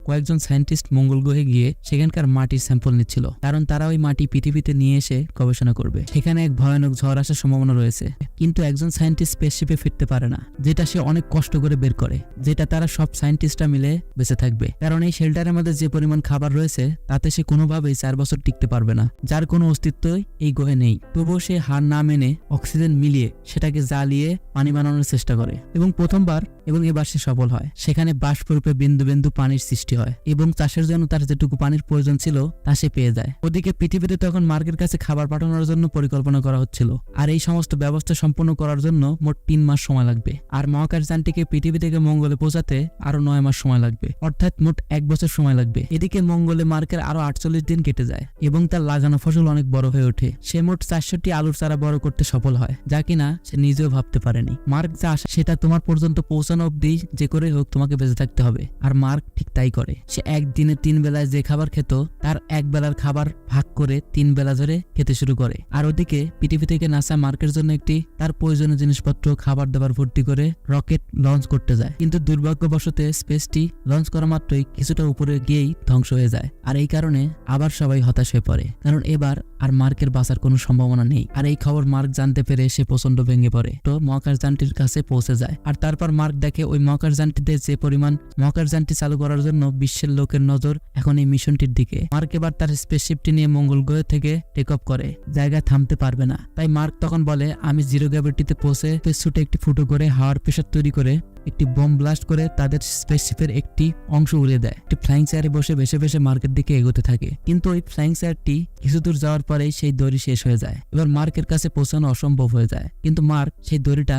কয়েকজন সায়েন্টিস্ট মঙ্গল গ্রহে গিয়ে সেখানকার মাটির স্যাম্পল নিচ্ছিল, কারণ তারা ওই মাটি পৃথিবীতে নিয়ে এসে গবেষণা করবে। সেখানে এক ভয়ানক ঝড় আসার সম্ভাবনা রয়েছে, কিন্তু একজন সায়েন্টিস্ট স্পেসশিপে ফিরতে পারে না, যেটা সে অনেক কষ্ট করে বের করে, যেটা তারা সব সায়েন্টিস্টরা মিলে বেঁচে থাকবে। কারণ এই শেল্টারের মধ্যে যে পরিমাণ খাবার রয়েছে তাতে সে কোনোভাবেই 4 বছর টিকতে পারবে না, যার কোনো অস্তিত্বই এই গ্রহে নেই। তবুও সে হার না মেনে অক্সিজেন মিলিয়ে সেটাকে জ্বালিয়ে পানি বানানোর চেষ্টা করে এবং প্রথমবার এবং এবার সে সফল হয়। সেখানে বাষ্পরূপে বিন্দু বিন্দু পানির সৃষ্টি হয় এবং চাষের জন্য তার যেটুকু পানির প্রয়োজন ছিল তা সে পেয়ে যায়। ওদিকে পৃথিবীতে তখন মার্কের কাছে খাবার পাঠানোর জন্য পরিকল্পনা করা হচ্ছিল, আর এই সমস্ত ব্যবস্থা সম্পন্ন করার জন্য মোট 3 মাস সময় লাগবে। আর মহাকাশযানটিকে পৃথিবী থেকে মঙ্গলে পৌঁছাতে আরো 9 মাস সময় লাগবে, অর্থাৎ মোট 1 বছর সময় লাগবে। এদিকে মঙ্গলে মার্কের আরো 48 দিন কেটে যায় এবং তার লাগানো ফসল অনেক বড় হয়ে ওঠে। সে মোট 400টি আলুর চারা বড় করতে সফল হয়, যা কিনা সে নিজেও ভাবতে পারেনি। মার্ক যা আশা সেটা তোমার পর্যন্ত পৌঁছানো অব্দি যে করে হোক তোমাকে বেঁচে থাকতে হবে। আর মার্ক ঠিক তাই করে। সে একদিনে 3 বেলায় যে খাবার খেত তার 1 বেলার খাবার ভাগ করে 3 বেলা ধরে খেতে শুরু করে। আর ওদিকে পৃথিবী থেকে নাসা মার্কের জন্য একটি তার প্রয়োজনীয় জিনিসপত্র খাবার দাবার ভর্তি করে রকেট লঞ্চ করতে যায়, কিন্তু দুর্ভাগ্যবশত স্পেসটি লঞ্চ করা মাত্রই কিছুটা উপরে গিয়েই ধ্বংস হয়ে যায়। আর এই কারণে আবার সবাই হতাশ হয়ে পড়ে, কারণ এবার আর মার্কের বাঁচার কোনো সম্ভাবনা নেই। আর এই খবর মার্ক জানতে পেরে সে প্রচন্ড ভেঙে পড়ে, তো মহাকাশযানটির কাছে পৌঁছে যায়। আর তারপর মার্ক দেখে ওই মহাকাশযানটিতে যে পরিমাণ মহাকাশযানটি চালু করার জন্য বিশ্বের লোকের নজর এখন এই মিশনটির দিকে। মার্ক এবার তার স্পেসশিপটি নিয়ে মঙ্গল গ্রহ থেকে টেক অফ করে, জায়গায় থামতে পারবে না। তাই মার্ক তখন বলে, আমি জিরো গ্র্যাভিটিতে পৌঁছে স্পেসস্যুটে একটি ফুটো করে হাওয়ার প্রেসার তৈরি করে একটি বোম ব্লাস্ট করে তাদের স্পেসশিপের একটি অংশ উড়িয়ে দেয়। একটি ফ্লাইং চেয়ারে বসে ভেসে ভেসে মার্কের দিকে এগোতে থাকে, কিন্তু ওই ফ্লাইং চেয়ারটি কিছু দূর যাওয়ার পরেই সেই দড়ি শেষ হয়ে যায়। এবার মার্কের কাছে পৌঁছানো অসম্ভব হয়ে যায়, কিন্তু মার্ক সেই দড়িটা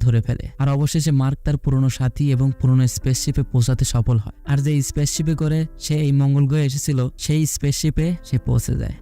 ধরে ফেলে। আর অবশেষে মার্ক তার পুরনো সাথী এবং পুরনো স্পেসশিপে পৌঁছাতে সফল হয়। আর যে স্পেসশিপে করে সে এই মঙ্গল গ্রহে এসেছিল সেই স্পেসশিপে সে পৌঁছে যায়।